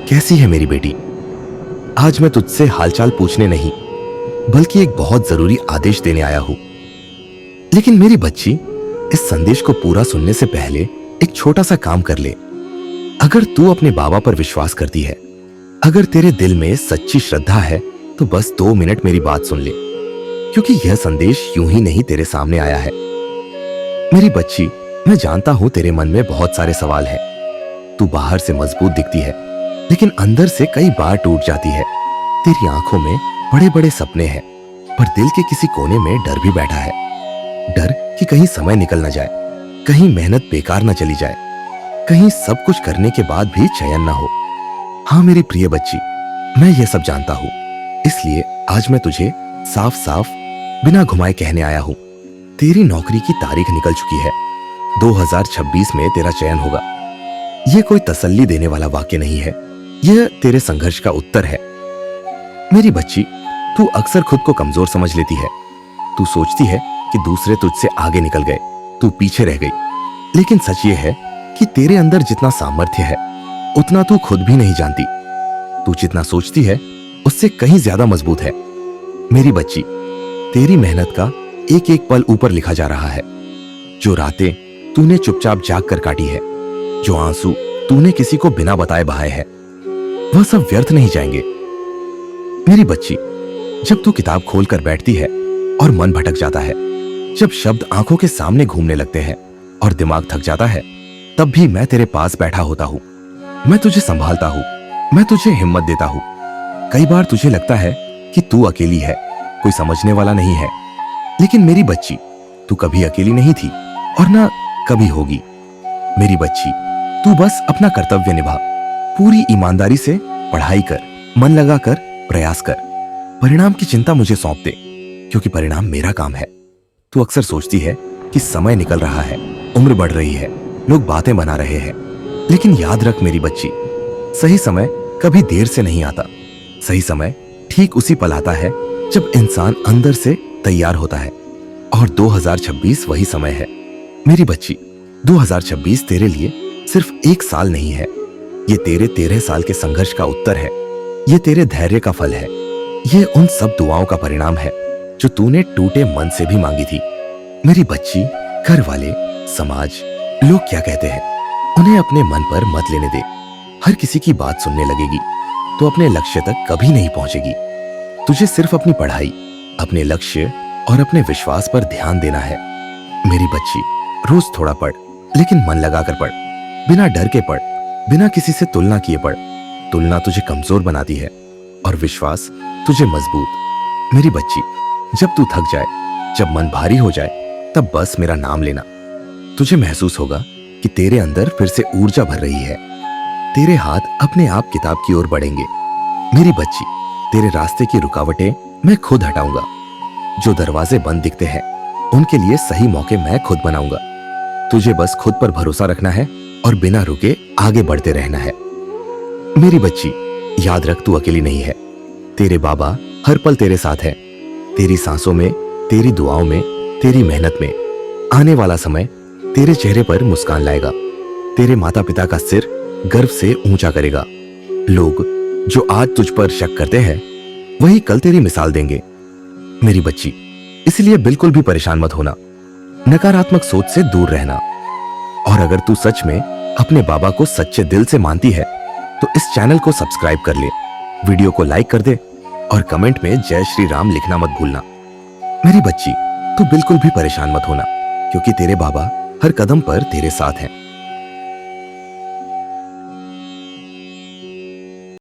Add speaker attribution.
Speaker 1: कैसी है मेरी बेटी? आज मैं तुझसे हालचाल पूछने नहीं बल्कि एक बहुत जरूरी आदेश देने आया हूं। लेकिन मेरी बच्ची, इस संदेश को पूरा सुनने से पहले एक छोटा सा काम कर ले। अगर तू अपने बाबा पर विश्वास करती है, अगर तेरे दिल में सच्ची श्रद्धा है, तो बस 2 मिनट मेरी बात सुन ले, क्योंकि यह संदेश यूं ही नहीं तेरे सामने आया है। मेरी बच्ची, मैं जानता हूं तेरे मन में बहुत सारे सवाल हैं। तू बाहर से मजबूत दिखती है, लेकिन अंदर से कई बार टूट जाती है। तेरी आंखों में बड़े बड़े सपने हैं, पर दिल के किसी कोने में डर भी बैठा है। डर कि कहीं समय निकल न जाए, कहीं मेहनत बेकार न चली जाए, कहीं सब कुछ करने के बाद भी चैन न हो। हाँ मेरी प्रिय बच्ची, मैं ये सब जानता हूँ, इसलिए आज मैं तुझे साफ साफ बिना घुमाए कहने आया हूँ। तेरी नौकरी की तारीख निकल चुकी है। 2026 में तेरा चयन होगा। यह कोई तसल्ली देने वाला वाक्य नहीं है, यह तेरे संघर्ष का उत्तर है। मेरी बच्ची, तू अक्सर खुद को कमजोर समझ लेती है। तू सोचती है कि दूसरे तुझसे आगे निकल गए, तू पीछे रह गई। लेकिन सच ये है कि तेरे अंदर जितना सामर्थ्य है, उतना तू खुद भी नहीं जानती। तू जितना सोचती है, उससे कहीं ज्यादा मजबूत है। मेरी बच्ची, तेरी मेहनत का एक एक पल ऊपर लिखा जा रहा है। जो रातें तूने चुपचाप जाग कर काटी है, जो आंसू तूने किसी को बिना बताए बहाए हैं, वह सब व्यर्थ नहीं जाएंगे। मेरी बच्ची, जब तू किताब खोलकर बैठती है और मन भटक जाता है, जब शब्द आंखों के सामने घूमने लगते हैं और दिमाग थक जाता है, तब भी मैं तेरे पास बैठा होता हूँ। मैं तुझे संभालता हूँ, मैं तुझे हिम्मत देता हूँ। कई बार तुझे लगता है कि तू अकेली है, कोई समझने वाला नहीं है। लेकिन मेरी बच्ची, तू कभी अकेली नहीं थी और ना कभी होगी। मेरी बच्ची, तू बस अपना कर्तव्य निभा, पूरी ईमानदारी से पढ़ाई कर, मन लगाकर प्रयास कर। परिणाम की चिंता मुझे सौंप दे, क्योंकि परिणाम मेरा काम है। तू अक्सर सोचती है कि समय निकल रहा है, उम्र बढ़ रही है, लोग बातें बना रहे हैं। लेकिन याद रख मेरी बच्ची, सही समय कभी देर से नहीं आता। सही समय ठीक उसी पल आता है जब इंसान अंदर से तैयार होता है। और 2026 वही समय है। मेरी बच्ची, 2026 तेरे लिए सिर्फ 1 साल नहीं है, ये तेरे 13 साल के संघर्ष का उत्तर है। ये तेरे धैर्य का फल है। ये उन सब दुआओं का परिणाम है जो तूने टूटे मन से भी मांगी थी। मेरी बच्ची, घर वाले, समाज, लोग क्या कहते हैं, उन्हें अपने मन पर मत लेने दे। हर किसी की बात सुनने लगेगी तो अपने लक्ष्य तक कभी नहीं पहुंचेगी। तुझे सिर्फ अपनी पढ़ाई, अपने लक्ष्य और अपने विश्वास पर ध्यान देना है। मेरी बच्ची, रोज थोड़ा पढ़, लेकिन मन लगाकर पढ़, बिना डर के पढ़, बिना किसी से तुलना किए पढ़। तुलना तुझे कमजोर बनाती है और विश्वास तुझे मजबूत। मेरी बच्ची, जब तू थक जाए, जब मन भारी हो जाए, तब बस मेरा नाम लेना। तुझे महसूस होगा कि तेरे अंदर फिर से ऊर्जा भर रही है। तेरे हाथ अपने आप किताब की ओर बढ़ेंगे। मेरी बच्ची, तेरे रास्ते की रुकावटें मैं खुद हटाऊंगा। जो दरवाजे बंद दिखते हैं, उनके लिए सही मौके मैं खुद बनाऊंगा। तुझे बस खुद पर भरोसा रखना है और बिना रुके आगे बढ़ते रहना है। मेरी बच्ची, याद रख, तू अकेली नहीं है। तेरे बाबा हर पल तेरे साथ हैं। तेरी सांसों में, तेरी दुआओं में, तेरी मेहनत में। आने वाला समय तेरे चेहरे पर मुस्कान लाएगा। तेरे माता पिता का सिर गर्व से ऊंचा करेगा। लोग जो आज तुझ पर शक करते हैं, वही कल तेरी मिसाल देंगे। मेरी बच्ची, इसलिए बिल्कुल भी परेशान मत होना। नकारात्मक सोच से दूर रहना। और अगर तू सच में अपने बाबा को सच्चे दिल से मानती है, तो इस चैनल को सब्सक्राइब कर ले, वीडियो को लाइक कर दे और कमेंट में जय श्री राम लिखना मत भूलना। मेरी बच्ची, तू बिल्कुल भी परेशान मत होना, क्योंकि तेरे बाबा हर कदम पर तेरे साथ हैं।